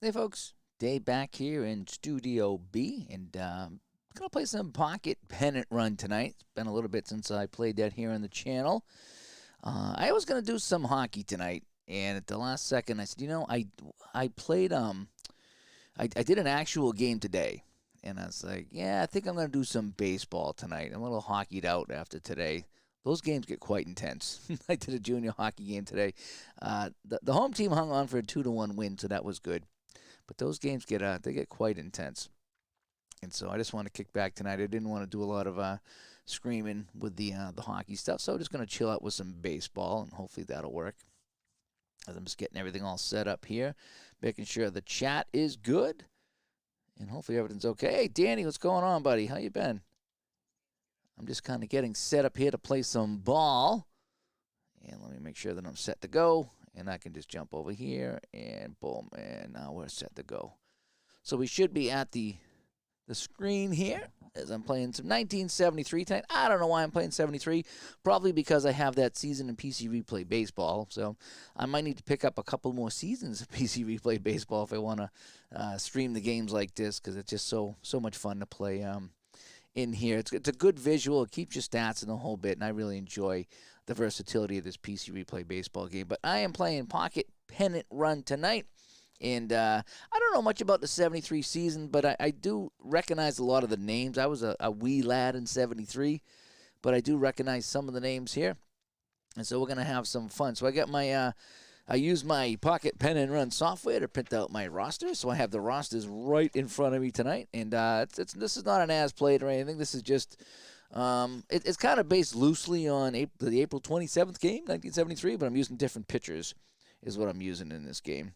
Hey folks, Dave back here in Studio B, and gonna play some Pocket Pennant Run tonight. It's been a little bit since I played that here on the channel. I was gonna do some hockey tonight, and at the last second, I said, I played I did an actual game today, and I was like, yeah, I think I'm gonna do some baseball tonight. I'm a little hockeyed out after today. Those games get quite intense. I did a junior hockey game today. The home team hung on for a 2-1 win, so that was good. But those games get quite intense, and so I just want to kick back tonight. I didn't want to do a lot of screaming with the hockey stuff, so I'm just going to chill out with some baseball, and hopefully that'll work. As I'm just getting everything all set up here, making sure the chat is good, and hopefully everything's okay. Hey, Danny, what's going on, buddy? How you been? I'm just kind of getting set up here to play some ball, and let me make sure that I'm set to go. And I can just jump over here, and boom, and now we're set to go. So we should be at the screen here as I'm playing some 1973 tonight. I don't know why I'm playing 73. Probably because I have that season in PC Replay Baseball. So I might need to pick up a couple more seasons of PC Replay Baseball if I want to stream the games like this, because it's just so much fun to play in here. It's a good visual. It keeps your stats in the whole bit, and I really enjoy the versatility of this PC Replay Baseball game. But I am playing Pocket Pennant Run tonight, and I don't know much about the 73 season, but I do recognize a lot of the names. I was a wee lad in 73, but I do recognize some of the names here, and so we're going to have some fun. So I got my I use my Pocket Pen and Run software to print out my roster, so I have the rosters right in front of me tonight. And this is not an as played or anything. This is just it's kind of based loosely on the April 27th game, 1973, but I'm using different pictures is what I'm using in this game.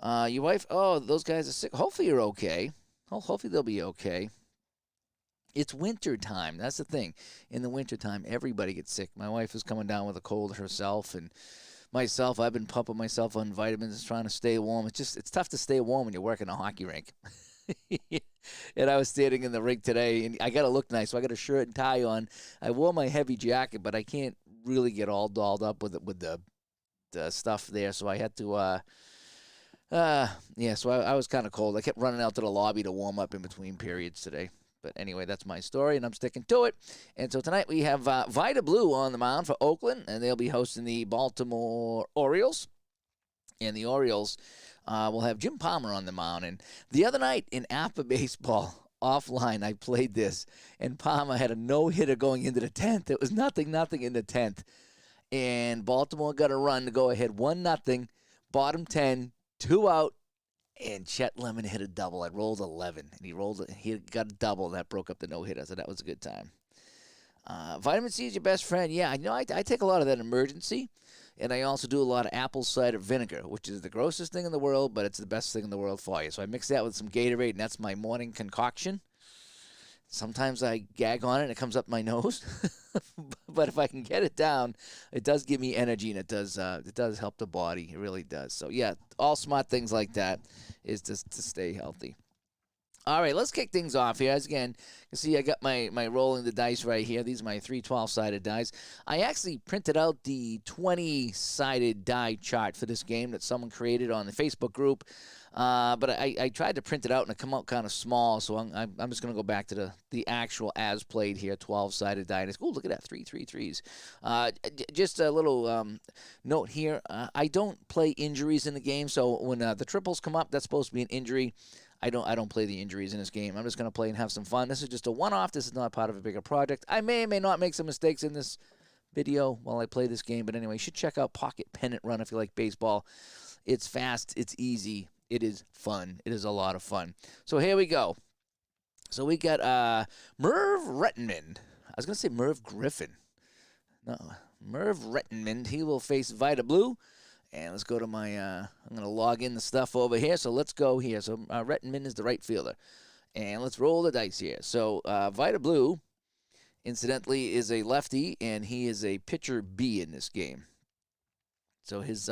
Your wife? Oh, those guys are sick. Hopefully you're okay. Hopefully they'll be okay. It's winter time. That's the thing. In the winter time, everybody gets sick. My wife is coming down with a cold herself, and myself, I've been pumping myself on vitamins, trying to stay warm. It's tough to stay warm when you're working a hockey rink. And I was standing in the rink today, and I got to look nice, so I got a shirt and tie on. I wore my heavy jacket, but I can't really get all dolled up with the stuff there, so I had to. So I was kind of cold. I kept running out to the lobby to warm up in between periods today. But anyway, that's my story, and I'm sticking to it. And so tonight we have Vida Blue on the mound for Oakland, and they'll be hosting the Baltimore Orioles. And the Orioles will have Jim Palmer on the mound. And the other night in APA baseball, offline, I played this, and Palmer had a no-hitter going into the 10th. It was 0-0 in the 10th. And Baltimore got a run to go ahead 1-0, bottom 10, 2 out. And Chet Lemon hit a double. I rolled 11, and he got a double. That broke up the no-hitter, so that was a good time. Vitamin C is your best friend. Yeah, I take a lot of that emergency, and I also do a lot of apple cider vinegar, which is the grossest thing in the world, but it's the best thing in the world for you. So I mix that with some Gatorade, and that's my morning concoction. Sometimes I gag on it, and it comes up my nose. But if I can get it down, it does give me energy, and it does help the body. It really does. So, yeah, all smart things like that is to stay healthy. All right, let's kick things off here. As again, you can see I got my rolling the dice right here. These are my 3 12-sided dice. I actually printed out the 20-sided die chart for this game that someone created on the Facebook group. But I tried to print it out, and it come out kind of small, so I'm just going to go back to the actual as-played here, 12-sided die. Oh, look at that, 3 3s. Just a little note here. I don't play injuries in the game, so when the triples come up, that's supposed to be an injury. I don't play the injuries in this game. I'm just going to play and have some fun. This is just a one-off. This is not part of a bigger project. I may or may not make some mistakes in this video while I play this game, but anyway, you should check out Pocket Pennant Run if you like baseball. It's fast. It's easy. It is fun. It is a lot of fun. So here we go. So we got Merv Rettenmund. I was going to say Merv Griffin. No, Merv Rettenmund. He will face Vida Blue. And let's go to my, I'm going to log in the stuff over here. So let's go here. So Rettenmund is the right fielder. And let's roll the dice here. So Vida Blue, incidentally, is a lefty, and he is a pitcher B in this game. So his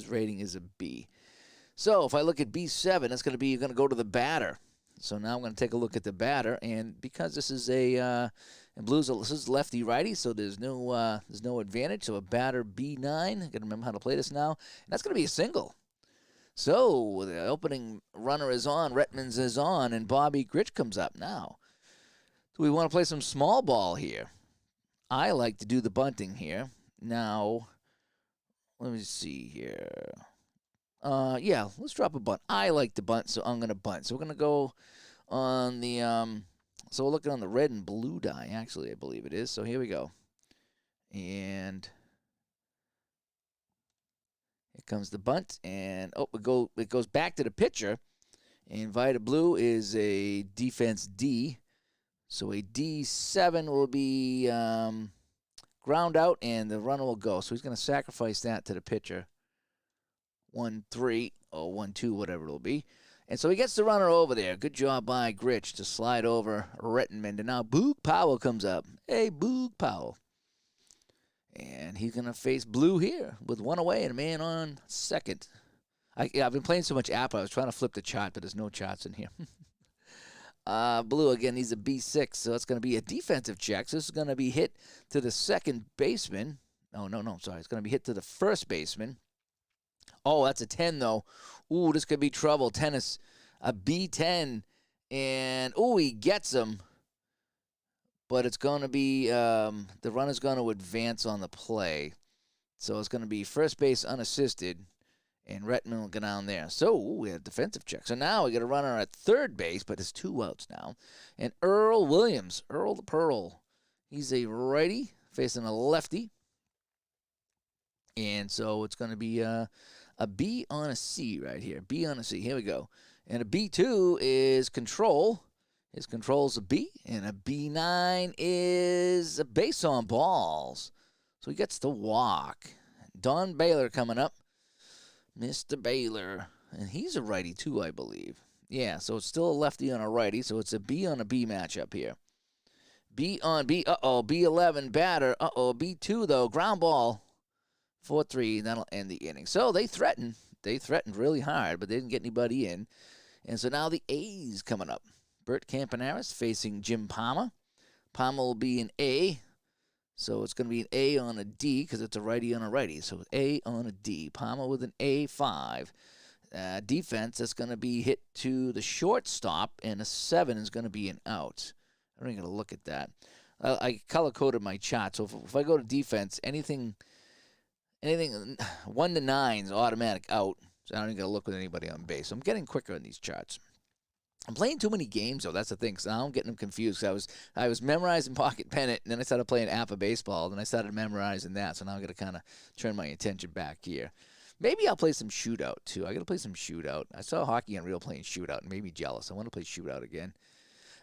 rating is a B. So if I look at B7, that's going to be, you're going to go to the batter. So now I'm going to take a look at the batter, and because this is and Blues, this is lefty righty, so there's no advantage. So a batter B9. I got to remember how to play this now. And that's going to be a single. So the opening runner is on, Retman's is on, and Bobby Gritch comes up now. Do we want to play some small ball here? I like to do the bunting here. Now, let me see here. Yeah, let's drop a bunt. I like to bunt, so I'm going to bunt. So we're going to go on the, so we're looking on the red and blue die, actually, I believe it is. So here we go. And here comes the bunt, and it goes back to the pitcher. And Vita Blue is a defense D. So a D7 will be ground out, and the runner will go. So he's going to sacrifice that to the pitcher. 1-3 or 1-2, whatever it'll be. And so he gets the runner over there. Good job by Gritch to slide over Rettenman. And now Boog Powell comes up. Hey, Boog Powell. And he's going to face Blue here with one away and a man on second. I've been playing so much Apple, I was trying to flip the chart, but there's no charts in here. Blue, again, he's a B6, so it's going to be a defensive check. So this is going to be hit to the second baseman. No, sorry. It's going to be hit to the first baseman. Oh, that's a 10, though. Ooh, this could be trouble. Tennis, a B10. And, he gets him. But it's going to be, the runner's going to advance on the play. So it's going to be first base unassisted. And Retman will go down there. So we have a defensive check. So now we got a runner at third base, but it's 2 outs now. And Earl Williams, Earl the Pearl, he's a righty facing a lefty. And so it's going to be a B on a C right here. B on a C. Here we go. And a B2 is control. His control's a B. And a B9 is a base on balls. So he gets to walk. Don Baylor coming up. Mr. Baylor. And he's a righty too, I believe. Yeah, so it's still a lefty on a righty. So it's a B on a B matchup here. B on B. B11 batter. B2, though. Ground ball. 4-3. That'll end the inning. So they threatened. They threatened really hard, but they didn't get anybody in. And so now the A's coming up. Bert Campaneris facing Jim Palmer. Palmer will be an A. So it's going to be an A on a D because it's a righty on a righty. So A on a D. Palmer with an A5. Defense, that's going to be hit to the shortstop, and a 7 is going to be an out. I'm not going to look at that. I color-coded my chart. So if I go to defense, anything 1 to 9 is automatic out. So I don't even got to look with anybody on base. So I'm getting quicker on these charts. I'm playing too many games, though. That's the thing. So now I'm getting them confused. I was memorizing Pocket Pennant, and then I started playing Appa Baseball, and I started memorizing that. So now I got to kind of turn my attention back here. Maybe I'll play some Shootout, too. I got to play some Shootout. I saw Hockey Unreal playing Shootout and made me jealous. I want to play Shootout again.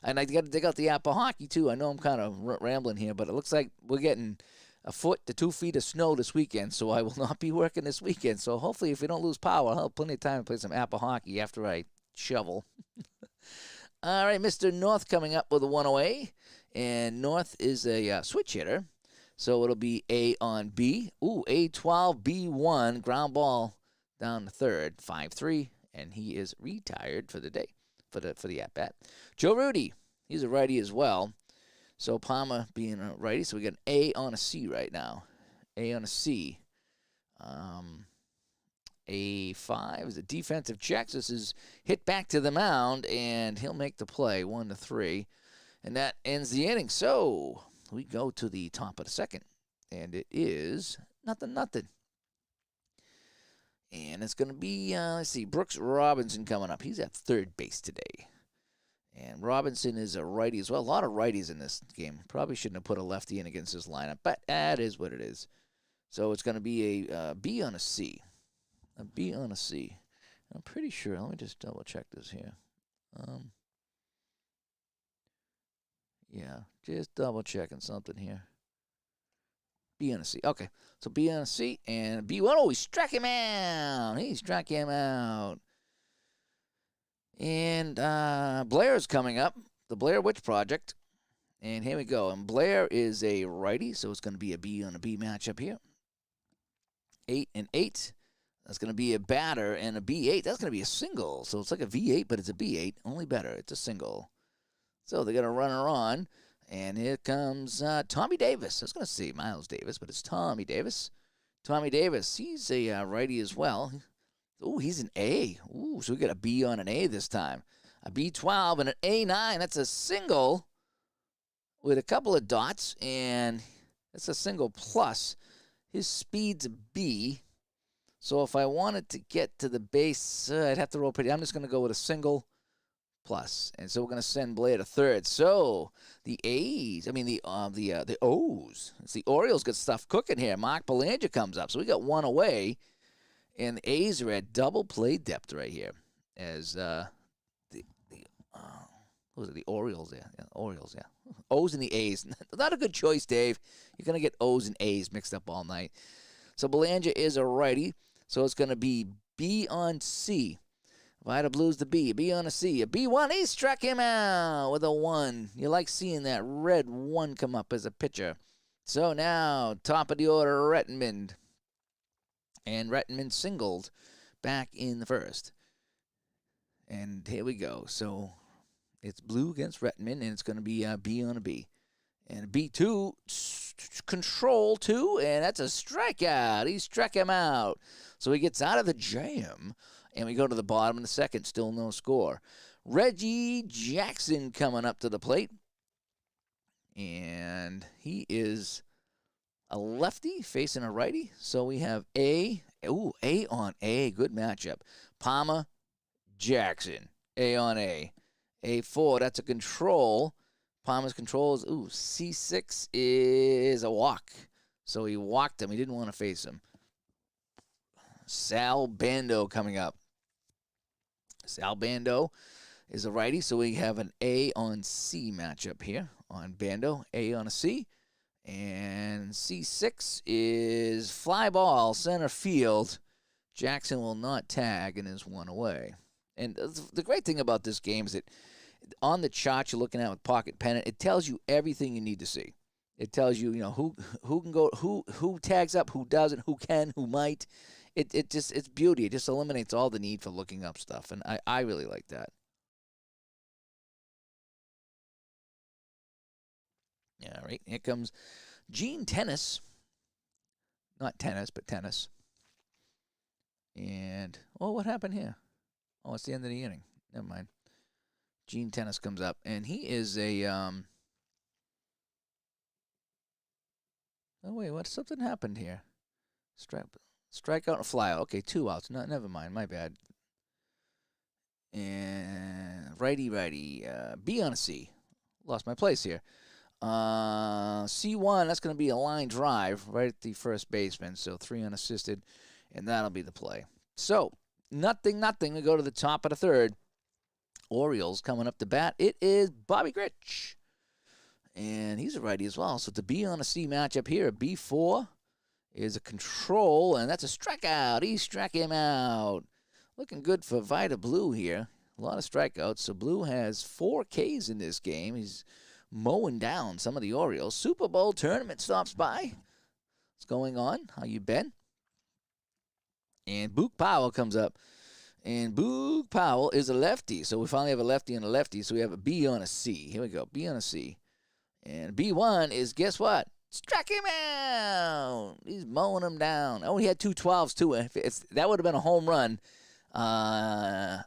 And I got to dig out the Appa Hockey, too. I know I'm kind of rambling here, but it looks like we're getting 1 foot to 2 feet of snow this weekend, so I will not be working this weekend. So hopefully if we don't lose power, I'll have plenty of time to play some Appa Hockey after I shovel. All right, Mr. North coming up with a 1 away, and North is a switch hitter, so it'll be A on B. A12, B1, ground ball down to third, 5-3, and he is retired for the day, for the at-bat. Joe Rudy, he's a righty as well, so Palmer being a righty, so we got an A on a C right now. A on a C. A5 is a defensive check. This is hit back to the mound, and he'll make the play 1-3. And that ends the inning. So we go to the top of the second, and it is 0-0. And it's going to be, let's see, Brooks Robinson coming up. He's at third base today. And Robinson is a righty as well. A lot of righties in this game. Probably shouldn't have put a lefty in against this lineup, but that is what it is. So it's going to be a B on a C. A B on a C. I'm pretty sure. Let me just double check this here. Yeah, just double checking something here. B on a C. Okay, so B on a C and B1. Oh, he struck him out. He struck him out. And Blair's coming up. The Blair Witch Project. And here we go. And Blair is a righty, so it's going to be a B on a B matchup here. 8-8. That's going to be a batter, and a B8. That's going to be a single. So it's like a V8, but it's a B8. Only better. It's a single. So they got a runner on, and here comes Tommy Davis. I was going to say Miles Davis, but it's Tommy Davis. Tommy Davis, he's a righty as well. Ooh, he's an A. Ooh, so we got a B on an A this time. A B12 and an A9. That's a single with a couple of dots, and that's a single plus. His speed's a B. So if I wanted to get to the base, I'd have to roll pretty. I'm just going to go with a single plus. And so we're going to send Blair to third. So the A's, I mean the O's. It's the Orioles got stuff cooking here. Mark Belanger comes up. So we got one away. And the A's are at double play depth right here. As who was it? The Orioles there. Yeah, Orioles, yeah. O's and the A's. Not a good choice, Dave. You're going to get O's and A's mixed up all night. So Belanger is a righty. So it's going to be B on C. Vida Blue's the B. A B on a C. A B1. He struck him out with a 1. You like seeing that red 1 come up as a pitcher. So now, top of the order, Rettenmund. And Rettenmund singled back in the first. And here we go. So it's Blue against Rettenmund, and it's going to be a B on a B. And a B2, control 2, and that's a strikeout. He struck him out. So he gets out of the jam, and we go to the bottom of the second, still no score. Reggie Jackson coming up to the plate. And he is a lefty facing a righty. So we have A on A. Good matchup. Palmer, Jackson. A on A. A4, that's a control. Palmer's control is, C6 is a walk. So he walked him. He didn't want to face him. Sal Bando coming up. Sal Bando is a righty, so we have an A on C matchup here on Bando. A on a C. And C6 is fly ball, center field. Jackson will not tag and is one away. And the great thing about this game is that on the chart you're looking at with Pocket Pennant, it tells you everything you need to see. It tells you, who can go, who tags up, who doesn't, who can, who might. It's beauty. It just eliminates all the need for looking up stuff, and I really like that. All right, here comes Gene Tennis. Not tennis, but tennis. And, what happened here? Oh, it's the end of the inning. Never mind. Gene Tennis comes up, and he is a, oh, wait, what? Something happened here. Strikeout and fly out. Okay, 2 outs. No, never mind. My bad. And righty. B on a C. Lost my place here. C1, that's going to be a line drive right at the first baseman. So 3 unassisted, and that'll be the play. So, nothing. We go to the top of the third. Orioles coming up to bat. It is Bobby Grich. And he's a righty as well. So it's a B on a C matchup here. A B4 is a control, and that's a strikeout. He struck him out. Looking good for Vida Blue here. A lot of strikeouts. So Blue has 4 Ks in this game. He's mowing down some of the Orioles. Super Bowl tournament stops by. What's going on? How you been? And Boog Powell comes up. And Boog Powell is a lefty. So we finally have a lefty and a lefty. So we have a B on a C. Here we go. B on a C. And B1 is, guess what? Struck him out. He's mowing him down. Oh, he had 2 12s, too. That would have been a home run.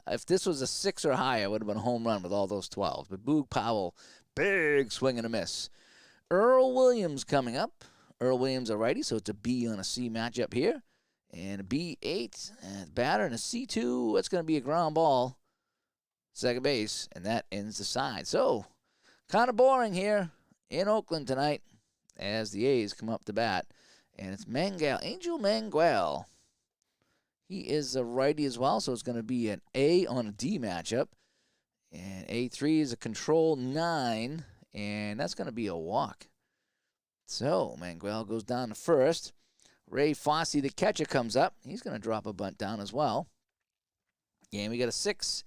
If this was a 6 or higher, it would have been a home run with all those 12s. But Boog Powell, big swing and a miss. Earl Williams coming up. Earl Williams a righty, so it's a B on a C matchup here. And a B8, and batter, and a C2. That's going to be a ground ball. Second base, and that ends the side. So, kind of boring here in Oakland tonight as the A's come up to bat. And it's Angel Manguel. He is a righty as well, so it's going to be an A on a D matchup. And A3 is a control 9, and that's going to be a walk. So, Manguel goes down to first. Ray Fosse, the catcher, comes up. He's going to drop a bunt down as well. And we got a 6.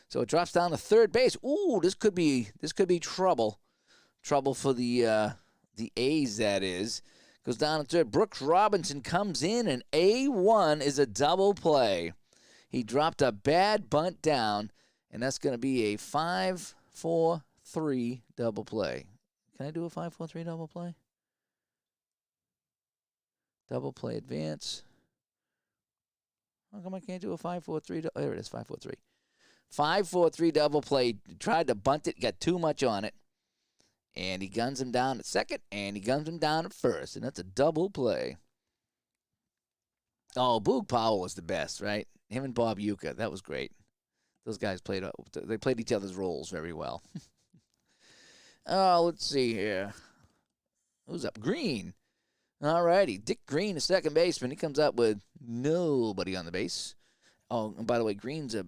So it drops down to third base. Ooh, this could be trouble. Trouble for the A's, that is. Goes down to third. Brooks Robinson comes in, and A1 is a double play. He dropped a bad bunt down, and that's going to be a 5-4-3 double play. Can I do a 5-4-3 double play? Double play advance. How come I can't do a 5-4-3? There it is, 5-4-3. 5-4-3 double play. Tried to bunt it, got too much on it. And he guns him down at second, and he guns him down at first. And that's a double play. Oh, Boog Powell was the best, right? Him and Bob Uecker. That was great. Those guys played each other's roles very well. Oh, let's see here. Who's up? Green. All righty. Dick Green, the second baseman. He comes up with nobody on the base. Oh, and by the way, Green's a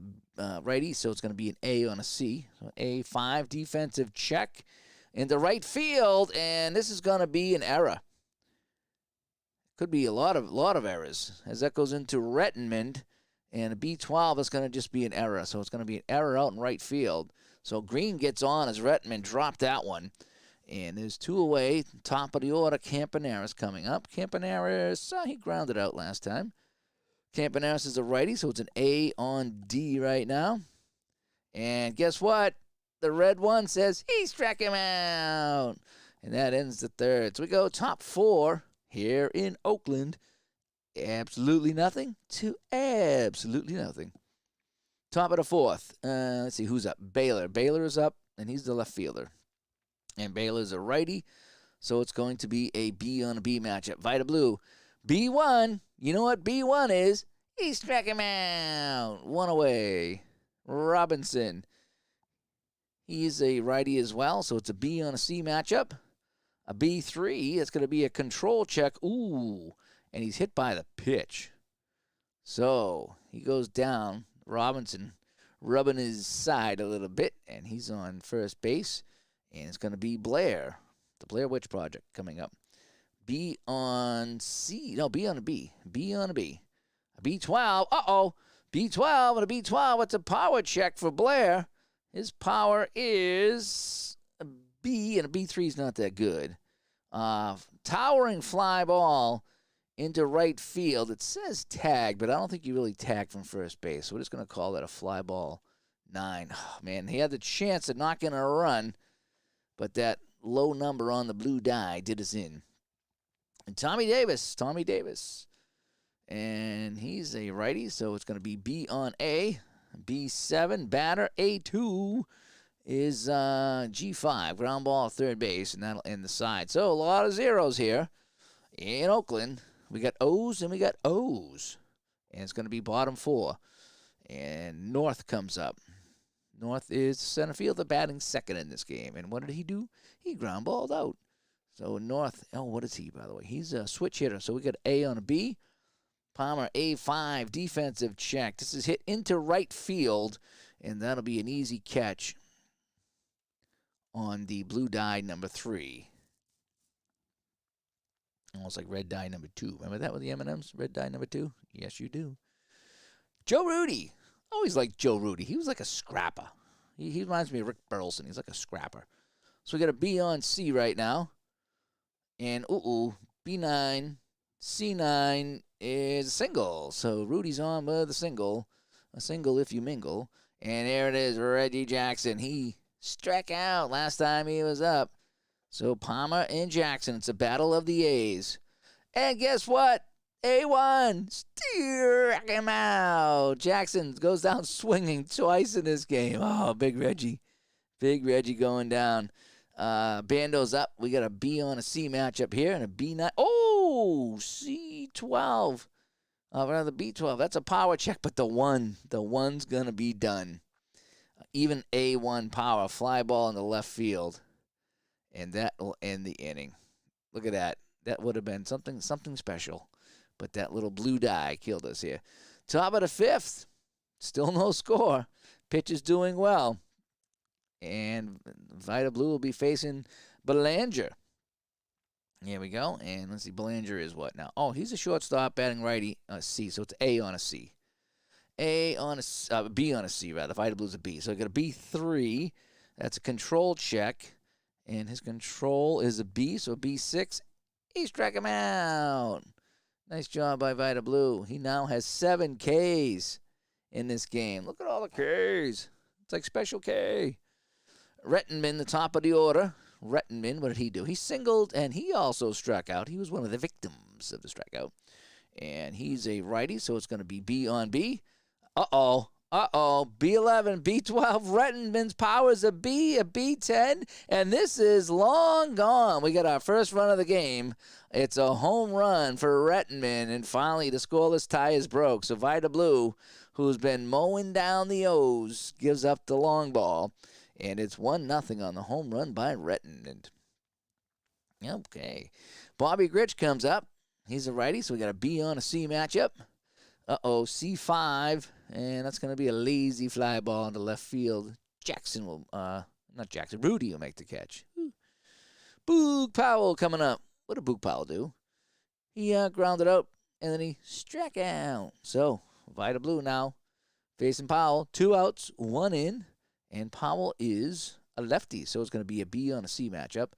righty, so it's going to be an A on a C. So A5, defensive check into right field, and this is going to be an error. Could be a lot of errors, as that goes into Rettenmund, and a B12 is going to just be an error. So it's going to be an error out in right field. So Green gets on as Rettenmund dropped that one. And there's 2 away. Top of the order, Campaneris coming up. Campaneris, he grounded out last time. Campaneris is a righty, so it's an A on D right now. And guess what? The red one says he struck him out. And that ends the third. So we go top 4 here in Oakland. Absolutely nothing to absolutely nothing. Top of the 4th. Let's see who's up. Baylor. Baylor is up, and he's the left fielder. And Baylor's a righty, so it's going to be a B on a B matchup. Vita Blue, B1. You know what B1 is? He struck him out. 1 away. Robinson. He's a righty as well, so it's a B on a C matchup. A B3, it's going to be a control check. Ooh, and he's hit by the pitch. So he goes down. Robinson rubbing his side a little bit, and he's on first base. And it's going to be Blair, the Blair Witch Project coming up. B on C. No, B on a B. B on a B. A B12. Uh-oh. B12 and a B12. It's a power check for Blair. His power is a B, and a B3 is not that good. Towering fly ball into right field. It says tag, but I don't think you really tag from first base. So we're just going to call that a fly ball 9. Oh, man, he had the chance of not getting a run. But that low number on the blue die did us in. And Tommy Davis. And he's a righty, so it's going to be B on A. B7, batter. A2 is G5, ground ball third base, and that'll end the side. So a lot of zeros here in Oakland. We got O's and we got O's. And it's going to be bottom 4. And North comes up. North is center fielder batting second in this game. And what did he do? He ground balled out. So North, what is he, by the way? He's a switch hitter. So we got A on a B. Palmer, A5, defensive check. This is hit into right field, and that'll be an easy catch on the blue die number 3. Almost like red die number 2. Remember that with the M&Ms? Red die number 2? Yes, you do. Joe Rudy. Always liked Joe Rudy. He was like a scrapper. He reminds me of Rick Burleson. He's like a scrapper. So we got a B on C right now. And, B9, C9 is a single. So Rudy's on with a single if you mingle. And there it is, Reggie Jackson. He struck out last time he was up. So Palmer and Jackson, it's a battle of the A's. And guess what? A1, struck him out. Jackson goes down swinging twice in this game. Oh, Big Reggie. Big Reggie going down. Bando's up. We got a B on a C matchup here and a B9. Oh, C12. Rather B12. That's a power check, but the one's going to be done. Even A1 power. Fly ball in the left field. And that will end the inning. Look at that. That would have been something special. But that little blue die killed us here. Top of the 5th. Still no score. Pitch is doing well. And Vita Blue will be facing Belanger. Here we go. And let's see, Belanger is what now? Oh, he's a shortstop, batting righty, C. So it's A on a C. B on a C, rather. Vita Blue's a B. So I got a B3. That's a control check. And his control is a B, so a B6. He struck him out. Nice job by Vita Blue. He now has 7 Ks in this game. Look at all the Ks. It's like Special K. Rettenmund, the top of the order. Rettenmund, what did he do? He singled, and he also struck out. He was one of the victims of the strikeout. And he's a righty, so it's going to be B on B. Uh-oh. B11, B12, Rettenman's Power's a B, a B10, and this is long gone. We got our first run of the game. It's a home run for Rettenman, and finally the scoreless tie is broke. So Vida Blue, who's been mowing down the O's, gives up the long ball, and it's 1-0 on the home run by Rettenman. Okay. Bobby Gritch comes up. He's a righty, so we got a B on a C matchup. C5, and that's going to be a lazy fly ball into left field. Rudy will make the catch. Boog Powell coming up. What did Boog Powell do? He grounded out, and then he struck out. So, Vida Blue now facing Powell. 2 outs, 1 in, and Powell is a lefty, so it's going to be a B on a C matchup.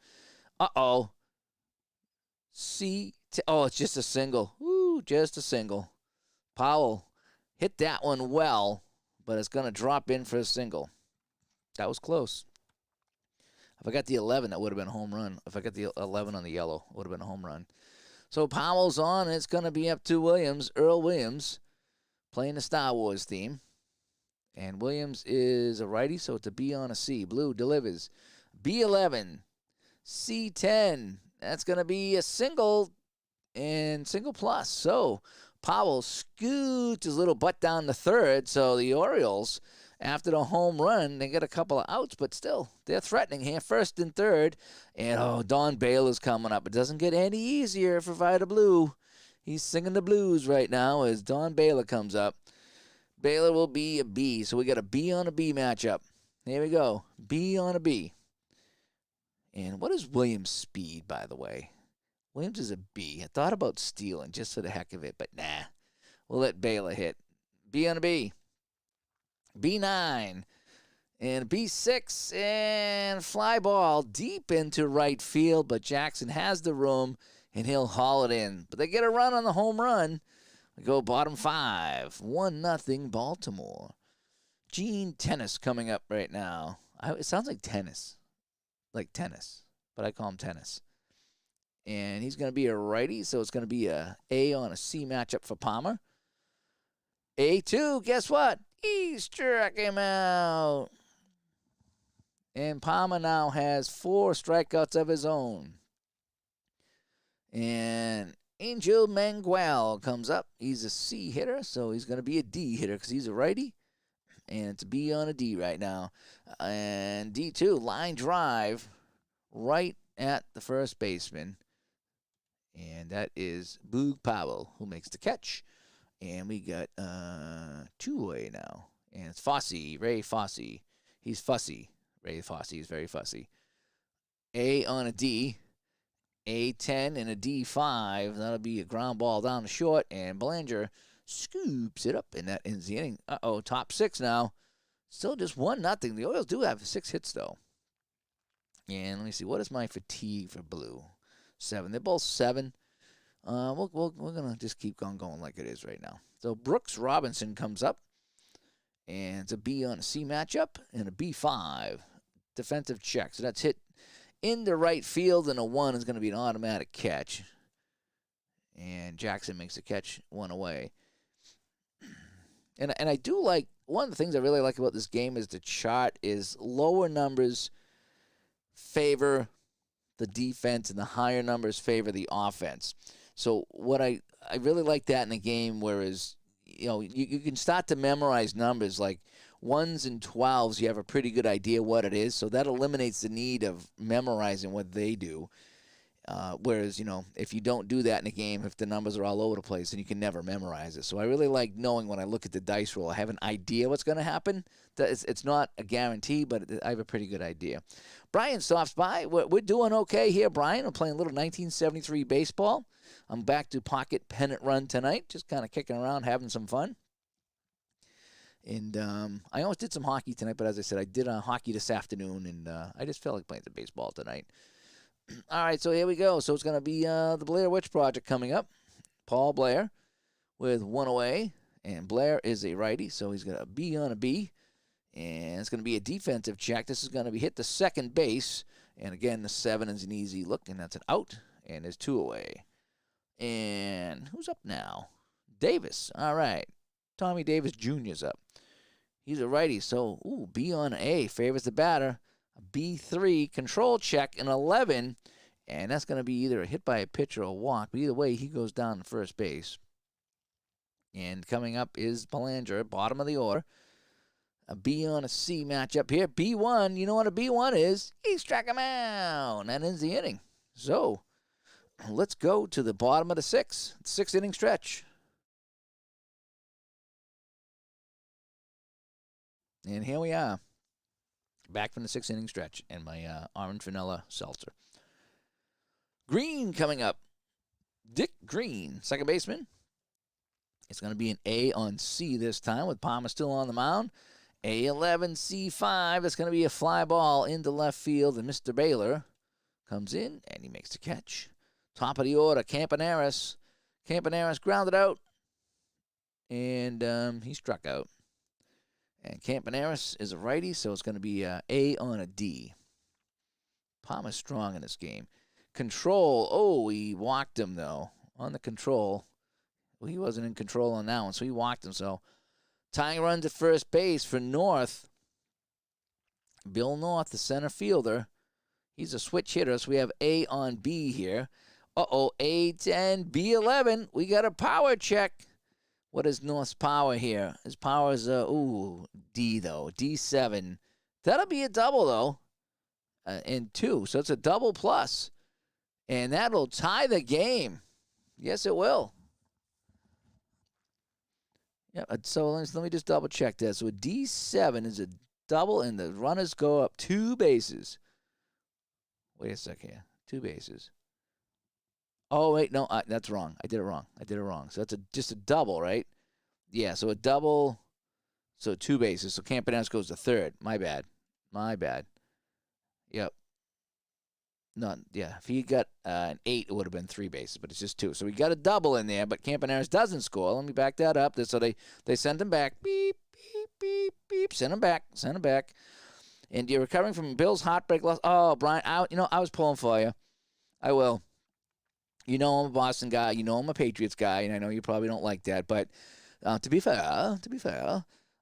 It's just a single. Just a single. Powell hit that one well, but it's going to drop in for a single. That was close. If I got the 11, that would have been a home run. If I got the 11 on the yellow, it would have been a home run. So Powell's on, and it's going to be up to Williams. Earl Williams playing the Star Wars theme. And Williams is a righty, so it's a B on a C. Blue delivers. B11, C10. That's going to be a single and single plus. So Powell scoots his little butt down to third, so the Orioles, after the home run, they get a couple of outs, but still, they're threatening here, first and third. And, Don Baylor's coming up. It doesn't get any easier for Vida Blue. He's singing the blues right now as Don Baylor comes up. Baylor will be a B, so we got a B on a B matchup. There we go, B on a B. And what is Williams' speed, by the way? Williams is a B. I thought about stealing just for the heck of it, but nah. We'll let Baylor hit. B on a B. B9. And B6. And fly ball deep into right field, but Jackson has the room, and he'll haul it in. But they get a run on the home run. We go bottom 5. 1-0 Baltimore. Gene Tennis coming up right now. It sounds like tennis. Like tennis. But I call him tennis. And he's going to be a righty, so it's going to be a A on a C matchup for Palmer. A2, guess what? He struck him out. And Palmer now has 4 strikeouts of his own. And Angel Manguel comes up. He's a C hitter, so he's going to be a D hitter because he's a righty. And it's a B on a D right now. And D2, line drive right at the first baseman. And that is Boog Powell who makes the catch. And we got two-way now. And it's Fosse, Ray Fosse. He's fussy. Ray Fosse is very fussy. A on a D. A10 and a D5. That'll be a ground ball down the short. And Belanger scoops it up, and that ends the inning. Top 6 now. Still just 1-0. The Orioles do have 6 hits, though. And let me see. What is my fatigue for Blue? 7. They're both 7. We're going to just keep on going like it is right now. So Brooks Robinson comes up. And it's a B on a C matchup and a B5. Defensive check. So that's hit into right field, and a 1 is going to be an automatic catch. And Jackson makes a catch 1 away. And I do like, one of the things I really like about this game is the chart is lower numbers favor the defense and the higher numbers favor the offense. So what I really like that in the game, whereas, you can start to memorize numbers like 1s and 12s. You have a pretty good idea what it is. So that eliminates the need of memorizing what they do. Whereas, if you don't do that in a game, if the numbers are all over the place, then you can never memorize it. So I really like knowing when I look at the dice roll, I have an idea what's going to happen. It's not a guarantee, but I have a pretty good idea. Brian stops by. We're doing okay here, Brian. We're playing a little 1973 baseball. I'm back to pocket pennant run tonight, just kind of kicking around, having some fun. And I almost did some hockey tonight, but as I said, I did hockey this afternoon, and I just felt like playing some baseball tonight. All right, so here we go. So it's going to be the Blair Witch Project coming up. Paul Blair with 1 away, and Blair is a righty, so he's got a B on a B. And it's going to be a defensive check. This is going to be hit to second base. And again, the 7 is an easy look, and that's an out. And there's 2 away. And who's up now? Davis. All right. Tommy Davis Jr.'s up. He's a righty, so B on A favors the batter. B3, control check, an 11, and that's going to be either a hit by a pitch or a walk. But either way, he goes down to first base. And coming up is Belanger, bottom of the order. A B on a C matchup here. B1, you know what a B1 is? He struck him out. And that ends the inning. So let's go to the bottom of the sixth inning stretch. And here we are, back from the sixth inning stretch, and my orange vanilla seltzer. Green coming up. Dick Green, second baseman. It's going to be an A on C this time with Palmer still on the mound. A11, C5. That's going to be a fly ball into left field, and Mr. Baylor comes in, and he makes the catch. Top of the order, Campaneris. Campaneris grounded out, and he struck out. And Campaneris is a righty, so it's going to be A on a D. Palmer's strong in this game. Control. Oh, he walked him, though, on the control. Well, he wasn't in control on that one, so he walked him. So tying runs at first base for North. Bill North, the center fielder. He's a switch hitter, so we have A on B here. A10, B11. We got a power check. What is North's power here? His power is, D, though. D7. That'll be a double, though, and 2. So it's a double plus. And that'll tie the game. Yes, it will. Yeah, so let me just double check that. So a D7 is a double, and the runners go up 2 bases. Wait a sec here. 2 bases. Oh, wait, no, that's wrong. I did it wrong. So that's just a double, right? Yeah, so a double, so 2 bases. So Campaneris goes to third. My bad. Yep. No, yeah, if he got an 8, it would have been 3 bases, but it's just 2. So we got a double in there, but Campaneris doesn't score. Let me back that up. So they send him back. Beep, beep, beep, beep. Send him back. And you're recovering from Bill's heartbreak loss. Oh, Brian, I was pulling for you. I will. You know I'm a Boston guy. You know I'm a Patriots guy, and I know you probably don't like that. But to be fair,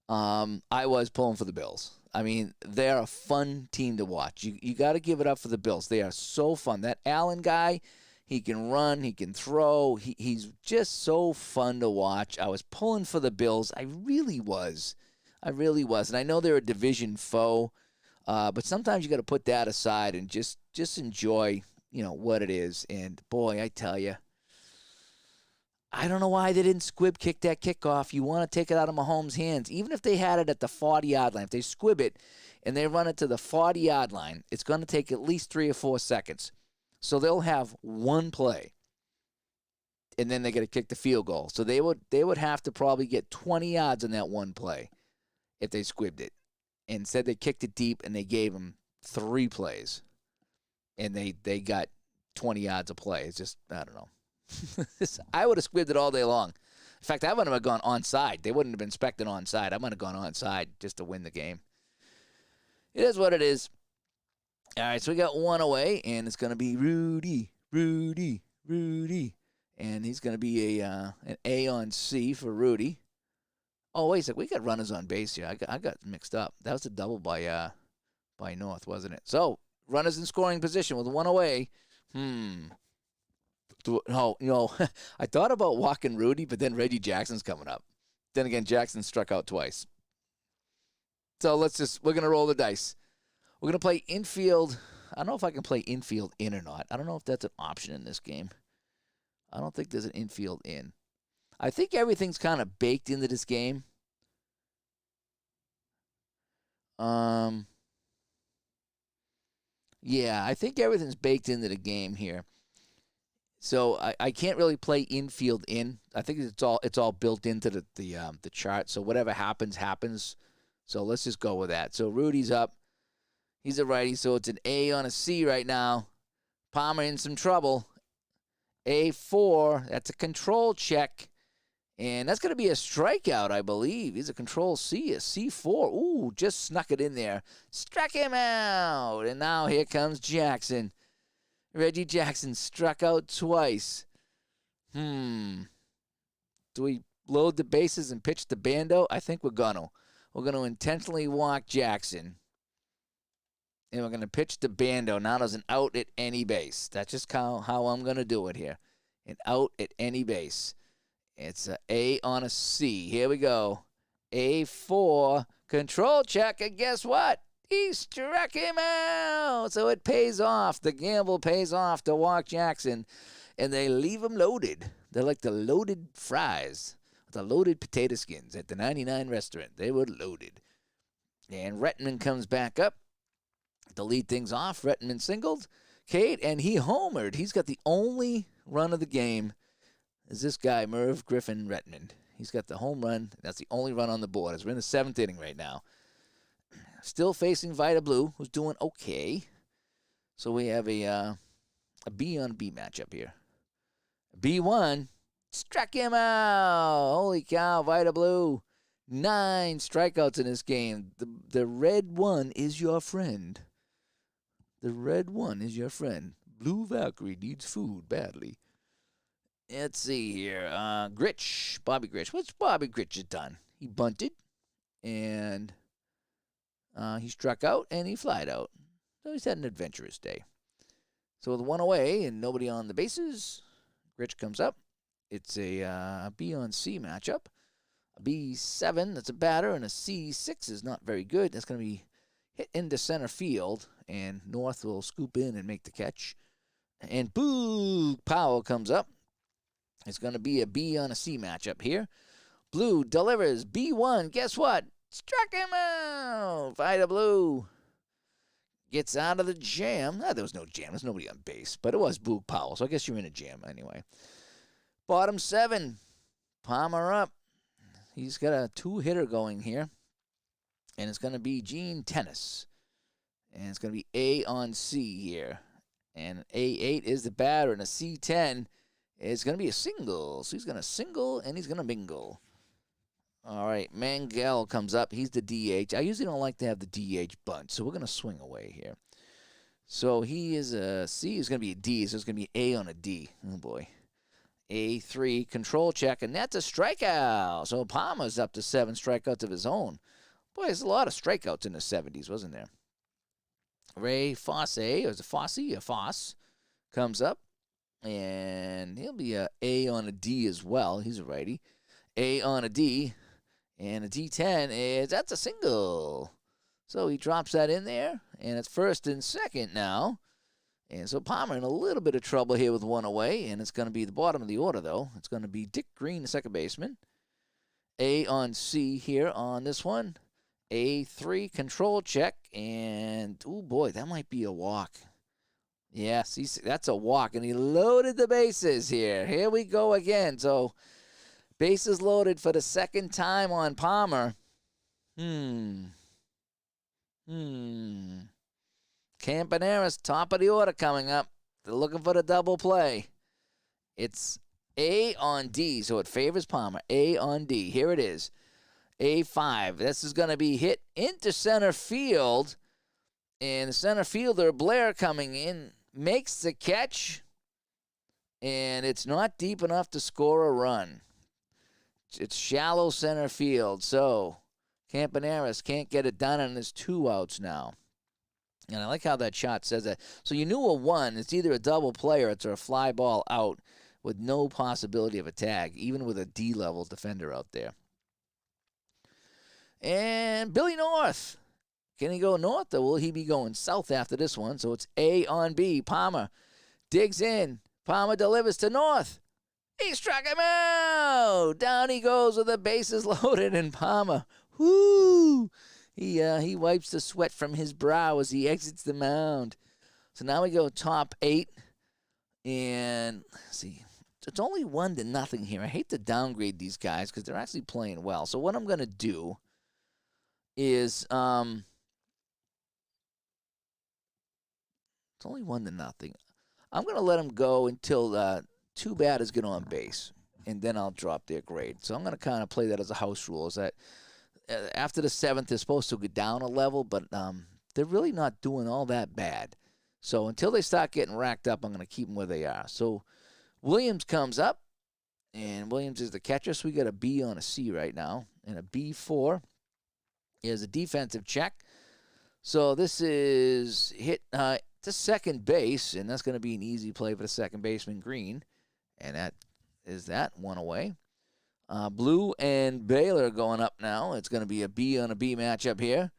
I was pulling for the Bills. I mean, they're a fun team to watch. You got to give it up for the Bills. They are so fun. That Allen guy, he can run, he can throw. He's just so fun to watch. I was pulling for the Bills. I really was. And I know they're a division foe, but sometimes you got to put that aside and just enjoy what it is. And boy, I tell you, I don't know why they didn't squib kick that kickoff. You want to take it out of Mahomes' hands. Even if they had it at the 40-yard line, if they squib it and they run it to the 40-yard line, it's going to take at least 3 or 4 seconds. So they'll have one play, and then they got to kick the field goal. So they would have to probably get 20 yards on that one play if they squibbed it. Instead, they kicked it deep, and they gave them 3 plays. And they got 20 yards of play. It's just, I don't know. I would have squibbed it all day long. In fact, I wouldn't have gone onside. They wouldn't have been expecting onside. I might have gone onside just to win the game. It is what it is. All right, so we got one away, and it's going to be Rudy. And he's going to be an A on C for Rudy. Oh, wait a sec. We got runners on base here. I got mixed up. That was a double by North, wasn't it? So, runners in scoring position with one away. No, I thought about walking Rudy, but then Reggie Jackson's coming up. Then again, Jackson struck out twice. So we're going to roll the dice. We're going to play infield. I don't know if I can play infield in or not. I don't know if that's an option in this game. I don't think there's an infield in. I think everything's kind of baked into this game. Yeah, I think everything's baked into the game here. So I can't really play infield in. I think it's all built into the chart. So whatever happens. So let's just go with that. So Rudy's up. He's a righty, so it's an A on a C right now. Palmer in some trouble. A4, that's a control check. And that's going to be a strikeout, I believe. He's a control C, a C4. Ooh, just snuck it in there. Struck him out. And now here comes Jackson. Reggie Jackson struck out twice. Do we load the bases and pitch the bando? I think we're gonna. We're gonna intentionally walk Jackson. And we're gonna pitch the bando. Now there's an out at any base. That's just how I'm gonna do it here. An out at any base. It's a A on a C. Here we go. A4. Control check, and guess what? He struck him out. So it pays off. The gamble pays off to walk Jackson. And they leave him loaded. They're like the loaded fries. The loaded potato skins at the 99 restaurant. They were loaded. And Rettman comes back up to lead things off. Rettman singled. Kate, and he homered. He's got the only run of the game. Is this guy, Merv Griffin Rettman. He's got the home run. That's the only run on the board. As we're in the 7th inning right now. Still facing Vita Blue, who's doing okay. So we have a B on B matchup here. B1 struck him out. Holy cow, Vita Blue. 9 strikeouts in this game. The red one is your friend. The red one is your friend. Blue Valkyrie needs food badly. Let's see here. Gritch, Bobby Gritch. What's Bobby Gritch done? He bunted, and he struck out, and he flied out. So he's had an adventurous day. So with one away and nobody on the bases, Gritch comes up. It's a B on C matchup. A B7, that's a batter, and a C6 is not very good. That's going to be hit into center field, and North will scoop in and make the catch. And Boog Powell comes up. It's going to be a B on a C matchup here. Blue delivers B1. Guess what? Struck him out. Vita Blue gets out of the jam. There was no jam. There's nobody on base, but it was Boog Powell, so I guess you're in a jam anyway. Bottom 7. Palmer up. He's got a 2-hitter going here, and it's going to be Gene Tennis. And it's going to be A on C here. And A8 is the batter, and a C10 is going to be a single. So he's going to single, and he's going to mingle. All right, Mangel comes up. He's the DH. I usually don't like to have the DH bunt, so we're going to swing away here. So he is a C. Is going to be a D, so it's going to be A on a D. Oh, boy. A3, control check, and that's a strikeout. So Palmer's up to 7 strikeouts of his own. Boy, there's a lot of strikeouts in the 70s, wasn't there? Ray Fosse, or is it Fosse? A Foss comes up, and he'll be a A on a D as well. He's a righty. A on a D, and a D10 that's a single. So he drops that in there, and it's first and second now. And so Palmer in a little bit of trouble here with one away, and it's going to be the bottom of the order, though. It's going to be Dick Green, the second baseman. A on C here on this one. A3, control check, and, oh, boy, that might be a walk. Yeah, see, that's a walk, and he loaded the bases here. Here we go again. So bases loaded for the second time on Palmer. Campaneris, top of the order coming up. They're looking for the double play. It's A on D, so it favors Palmer. A on D. Here it is. A5. This is going to be hit into center field. And the center fielder, Blair, coming in, makes the catch. And it's not deep enough to score a run. It's shallow center field. So Campaneris can't get it done, and there's 2 outs now. And I like how that shot says that. So you knew a 1, it's either a double play or it's a fly ball out with no possibility of a tag, even with a D-level defender out there. And Billy North. Can he go north, or will he be going south after this one? So it's A on B. Palmer digs in. Palmer delivers to North. He struck him out. Down he goes with the bases loaded, and Palmer, whoo! He wipes the sweat from his brow as he exits the mound. So now we go top 8. And let's see. It's only 1-0 here. I hate to downgrade these guys because they're actually playing well. So what I'm going to do is it's only 1-0. I'm going to let them go until 2 batters get on base, and then I'll drop their grade. So I'm going to kind of play that as a house rule. Is that after the 7th, they're supposed to go down a level, but they're really not doing all that bad. So until they start getting racked up, I'm going to keep them where they are. So Williams comes up, and Williams is the catcher, so we got a B on a C right now. And a B4 is a defensive check. So this is hit to second base, and that's going to be an easy play for the second baseman, Green. And that is that, one away. Blue and Baylor going up now. It's going to be a B on a B matchup here.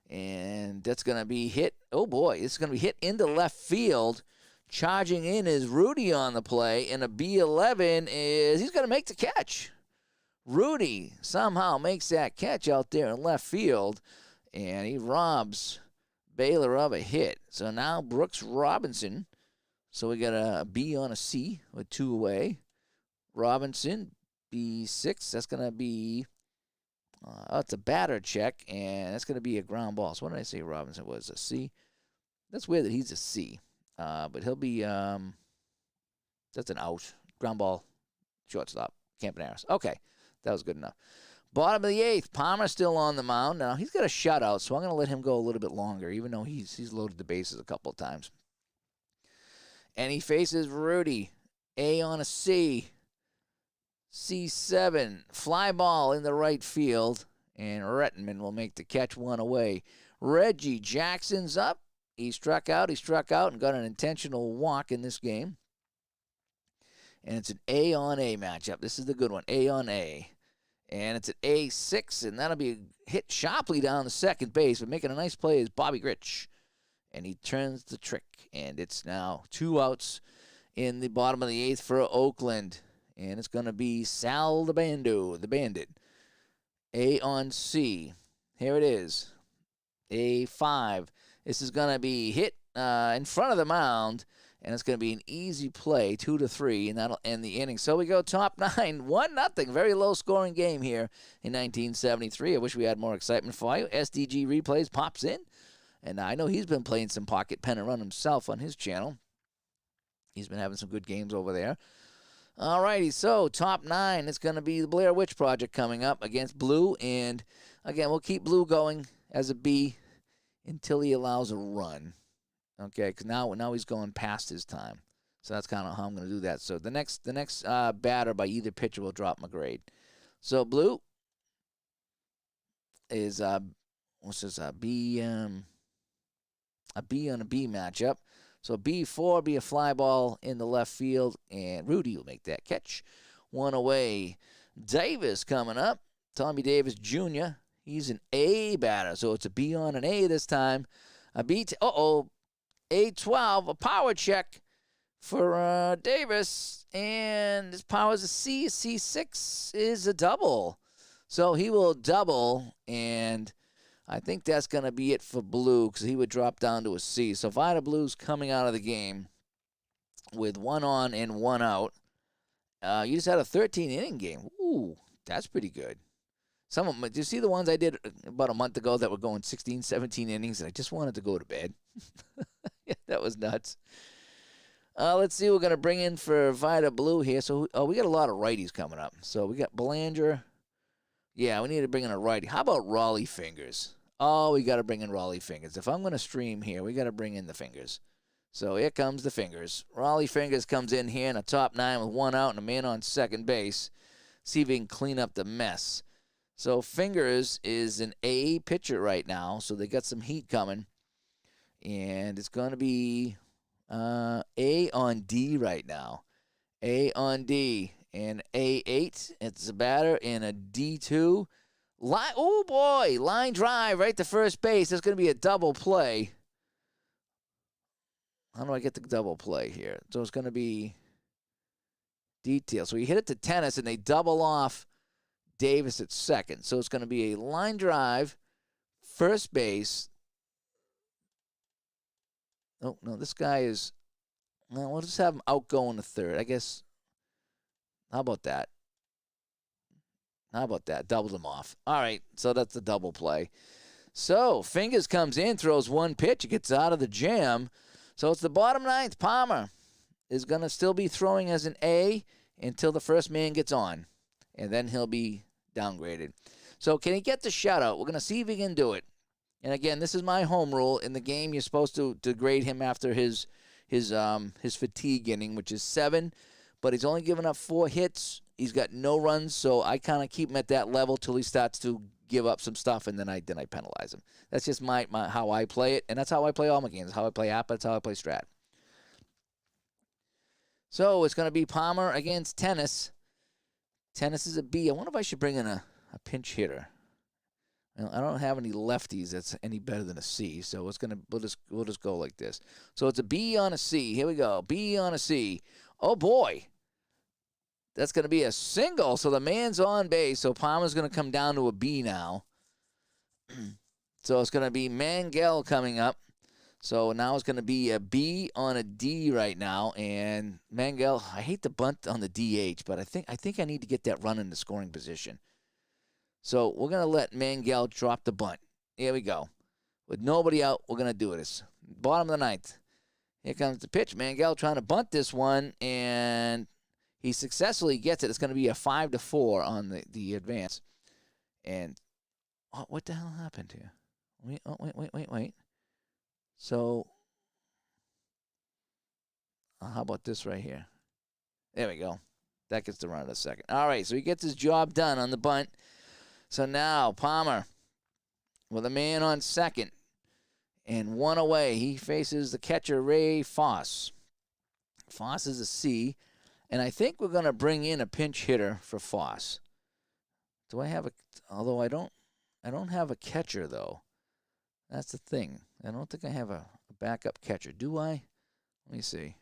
And that's going to be hit. Oh, boy. It's going to be hit into left field. Charging in is Rudy on the play. And a B11 is he's going to make the catch. Rudy somehow makes that catch out there in left field. And he robs Baylor of a hit. So now Brooks Robinson. So we got a B on a C with 2 away. Robinson, B6. That's going to be, it's a batter check, and that's going to be a ground ball. So what did I say Robinson was? A C? That's weird that he's a C. But he'll be, that's an out. Ground ball, shortstop, Campaneris. Okay, that was good enough. Bottom of the 8th, Palmer still on the mound. Now, he's got a shutout, so I'm going to let him go a little bit longer, even though he's loaded the bases a couple of times. And he faces Rudy. A on a C. C7. Fly ball in the right field. And Rettman will make the catch, 1 away. Reggie Jackson's up. He struck out and got an intentional walk in this game. And it's an A on A matchup. This is the good one. A on A. And it's an A6, and that'll be hit sharply down the second base. But making a nice play is Bobby Grich. And he turns the trick. And it's now 2 outs in the bottom of the 8th for Oakland. And it's going to be Sal the Bandit. A on C. Here it is. A5. This is going to be hit in front of the mound. And it's going to be an easy play, 2-3, and that'll end the inning. So we go top 9, 1-0. Very low-scoring game here in 1973. I wish we had more excitement for you. SDG Replays pops in. And I know he's been playing some pocket Pennant Run himself on his channel. He's been having some good games over there. All righty, so top 9, it's going to be the Blair Witch Project coming up against Blue. And, again, we'll keep Blue going as a B until he allows a run. Okay, because now he's going past his time. So that's kind of how I'm going to do that. So the next batter by either pitcher will drop my grade. So Blue is what's this, a B on a B matchup. So B4 be a fly ball in the left field, and Rudy will make that catch. 1 away. Davis coming up. Tommy Davis Jr. He's an A batter, so it's a B on an A this time. A B. A12, a power check for Davis, and his power is a C. C6 is a double. So he will double, and I think that's going to be it for Blue because he would drop down to a C. So Vida Blues coming out of the game with 1 on and 1 out. You just had a 13-inning game. Ooh, that's pretty good. Some of them, do you see the ones I did about a month ago that were going 16, 17 innings, and I just wanted to go to bed? Yeah, that was nuts. Let's see what we're going to bring in for Vida Blue here. So, we got a lot of righties coming up. So we got Belanger. Yeah, we need to bring in a righty. How about Raleigh Fingers? Oh, we got to bring in Raleigh Fingers. If I'm going to stream here, we got to bring in the Fingers. So here comes the Fingers. Raleigh Fingers comes in here in a top 9 with 1 out and a man on second base. See if he can clean up the mess. So Fingers is an A pitcher right now, so they got some heat coming. And it's going to be A on D right now. A on D. And A8, it's a batter. And a D2. Oh, boy. Line drive right to first base. There's going to be a double play. How do I get the double play here? So it's going to be detail. So he hit it to tennis, and they double off Davis at second. So it's going to be a line drive, first base. Oh, no, this guy is, well, we'll just have him outgo in the third. I guess, how about that? Doubled him off. All right, so that's the double play. So Fingers comes in, throws 1 pitch, gets out of the jam. So it's the bottom 9th. Palmer is going to still be throwing as an A until the first man gets on. And then he'll be downgraded. So can he get the shutout? We're going to see if he can do it. And again, this is my home rule. In the game, you're supposed to grade him after his fatigue inning, which is 7. but he's only given up 4 hits. He's got no runs, so I kind of keep him at that level till he starts to give up some stuff, and then I penalize him. That's just my how I play it, and that's how I play all my games. How I play app, that's how I play strat. So it's going to be Palmer against Tennis. Tennis is a B. I wonder if I should bring in a pinch hitter. I don't have any lefties that's any better than a C, so it's gonna we'll just go like this. So it's a B on a C. Here we go. B on a C. Oh boy, that's gonna be a single. So the man's on base. So Palmer's gonna come down to a B now. So it's gonna be Mangel coming up. So now it's gonna be a B on a D right now. And Mangel, I hate to bunt on the DH, but I think I need to get that run in the scoring position. So we're going to let Mangel drop the bunt. Here we go. With nobody out, we're going to do this. Bottom of the 9th. Here comes the pitch. Mangel trying to bunt this one, and he successfully gets it. It's going to be a 5-4 on the advance. And what the hell happened here? Wait. So how about this right here? There we go. That gets the run of the second. All right, so he gets his job done on the bunt. So now Palmer with a man on second and 1 away. He faces the catcher, Ray Foss. Foss is a C, and I think we're going to bring in a pinch hitter for Foss. Do I have although I don't have a catcher, though. That's the thing. I don't think I have a backup catcher. Do I? Let me see.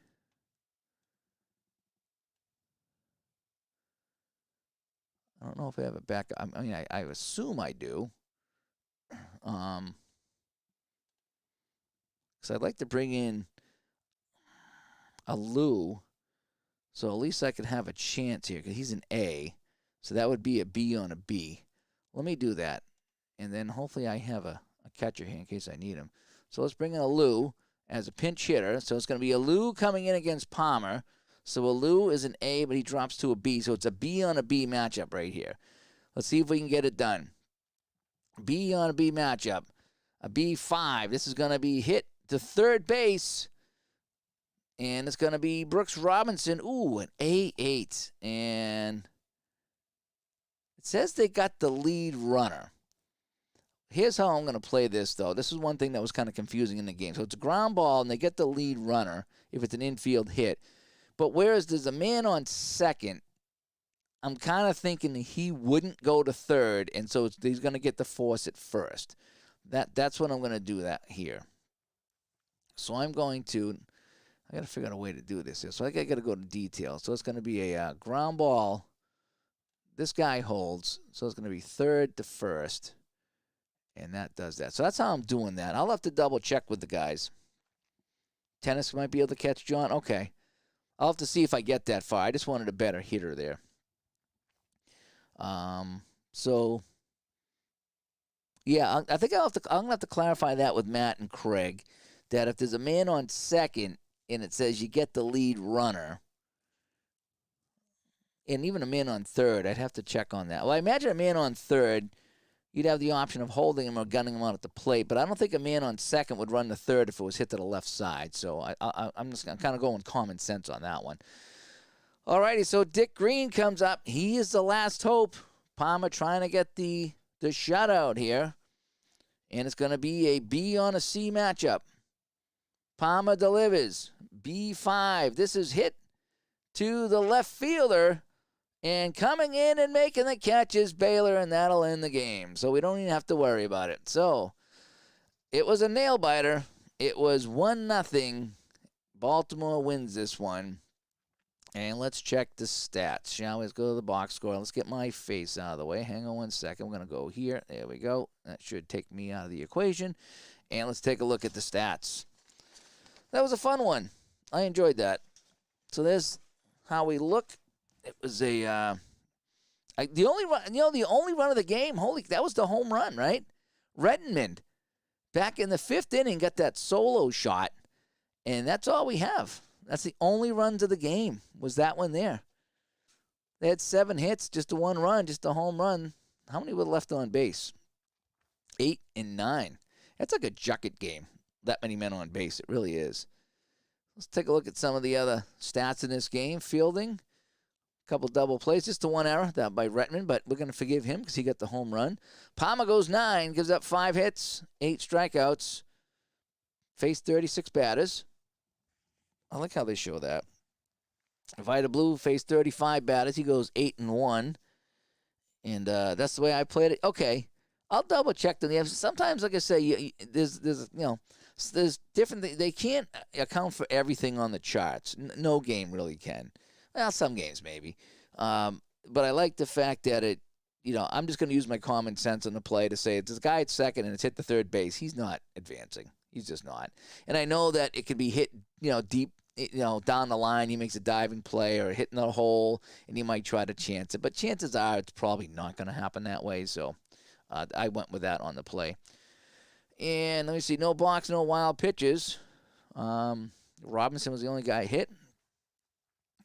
I don't know if I have a backup. I mean, I assume I do. Because I'd like to bring in a Lou, so at least I could have a chance here, because he's an A. So that would be a B on a B. Let me do that. And then hopefully I have a catcher here in case I need him. So let's bring in a Lou as a pinch hitter. So it's going to be a Lou coming in against Palmer. So a Lou is an A, but he drops to a B. So it's a B on a B matchup right here. Let's see if we can get it done. B on a B matchup. A B5. This is going to be hit to third base. And it's going to be Brooks Robinson. Ooh, an A8. And it says they got the lead runner. Here's how I'm going to play this, though. This is one thing that was kind of confusing in the game. So it's a ground ball, and they get the lead runner if it's an infield hit. But whereas there's a man on second, I'm kind of thinking he wouldn't go to third, and so he's going to get the force at first. That's what I'm going to do that here. So I'm going to – I got to figure out a way to do this here. So I got to go to details. So it's going to be a ground ball. This guy holds, so it's going to be third to first, and that does that. So that's how I'm doing that. I'll have to double-check with the guys. Tennis might be able to catch John. Okay. I'll have to see if I get that far. I just wanted a better hitter there. So, yeah, I think I'm going to have to clarify that with Matt and Craig, that if there's a man on second and it says you get the lead runner, and even a man on third, I'd have to check on that. Well, I imagine a man on third, you'd have the option of holding him or gunning him out at the plate, but I don't think a man on second would run to third if it was hit to the left side. So I'm kind of going common sense on that one. All righty, so Dick Green comes up. He is the last hope. Palmer trying to get the shutout here. And it's going to be a B on a C matchup. Palmer delivers. B5. This is hit to the left fielder. And coming in and making the catch is Baylor, and that'll end the game. So we don't even have to worry about it. So it was a nail-biter. It was 1-0. Baltimore wins this one. And let's check the stats, shall we? Let's go to the box score. Let's get my face out of the way. Hang on 1 second. We're going to go here. There we go. That should take me out of the equation. And let's take a look at the stats. That was a fun one. I enjoyed that. So there's how we look. It was the only run of the game. That was the home run, right? Redmond, back in the 5th inning, got that solo shot, and that's all we have. That's the only runs of the game, was that one there. They had 7 hits, just a 1 run, just a home run. How many were left on base? 8 and 9. That's like a Jucket game, that many men on base. It really is. Let's take a look at some of the other stats in this game. Fielding, a couple double plays, just the one error that by Retman, but we're going to forgive him because he got the home run. Palmer goes 9, gives up 5 hits, 8 strikeouts, faced 36 batters. I like how they show that. Vida Blue faced 35 batters. He goes 8-1, and that's the way I played it. Okay, I'll double check them. Sometimes, like I say, there's different. They can't account for everything on the charts. No game really can. Well, some games maybe, but I like the fact that it. I'm just going to use my common sense on the play to say it's this guy at second and it's hit the third base. He's not advancing. He's just not. And I know that it can be hit, deep, down the line. He makes a diving play or hitting the hole, and he might try to chance it. But chances are it's probably not going to happen that way. So I went with that on the play. And let me see, no blocks, no wild pitches. Robinson was the only guy hit.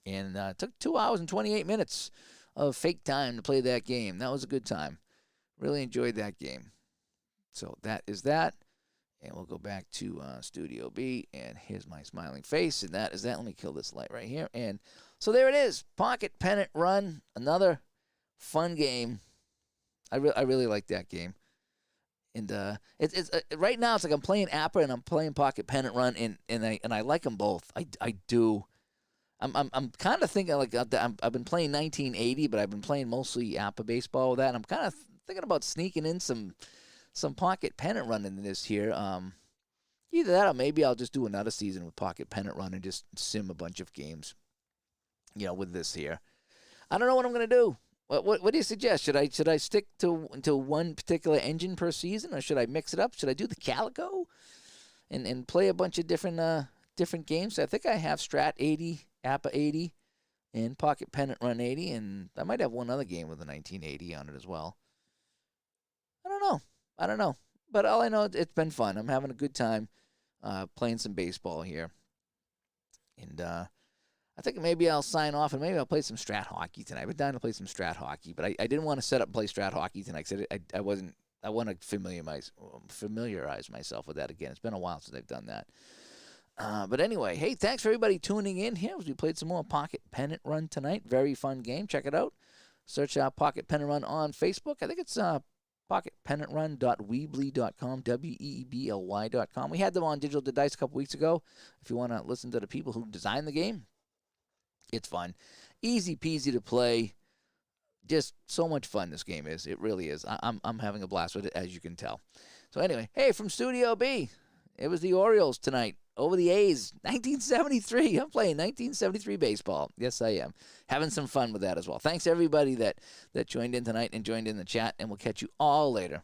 And it took 2 hours and 28 minutes of fake time to play that game. That was a good time. Really enjoyed that game. So that is that. And we'll go back to Studio B. And here's my smiling face. And that is that. Let me kill this light right here. And so there it is. Pocket Pennant Run. Another fun game. I really like that game. And it's right now it's like I'm playing Appa and I'm playing Pocket Pennant Run. And I like them both. I do. I'm kind of thinking like I've been playing 1980, but I've been playing mostly Appa baseball with that. And I'm kind of thinking about sneaking in some Pocket Pennant Run in this here. Either that or maybe I'll just do another season with Pocket Pennant Run and just sim a bunch of games, with this here. I don't know what I'm going to do. What do you suggest? Should I stick to one particular engine per season, or should I mix it up? Should I do the Calico and play a bunch of different games? I think I have Strat 80, Appa 80, and Pocket Pennant Run 80, and I might have one other game with a 1980 on it as well. I don't know. But all I know, it's been fun. I'm having a good time playing some baseball here. And I think maybe I'll sign off and maybe I'll play some Strat Hockey tonight. I've been down to play some Strat Hockey, but I didn't want to set up and play Strat Hockey tonight because I want to familiarize myself with that again. It's been a while since I've done that. But anyway, hey, thanks for everybody tuning in here as we played some more Pocket Pennant Run tonight. Very fun game. Check it out. Search out Pocket Pennant Run on Facebook. I think it's pocketpennantrun.weebly.com, WEEBLY.com. We had them on Digital to Dice a couple weeks ago. If you want to listen to the people who designed the game, it's fun. Easy peasy to play. Just so much fun this game is. It really is. I'm having a blast with it, as you can tell. So anyway, hey, from Studio B, it was the Orioles tonight over the A's, 1973. I'm playing 1973 baseball. Yes, I am. Having some fun with that as well. Thanks, everybody that joined in tonight and joined in the chat, and we'll catch you all later.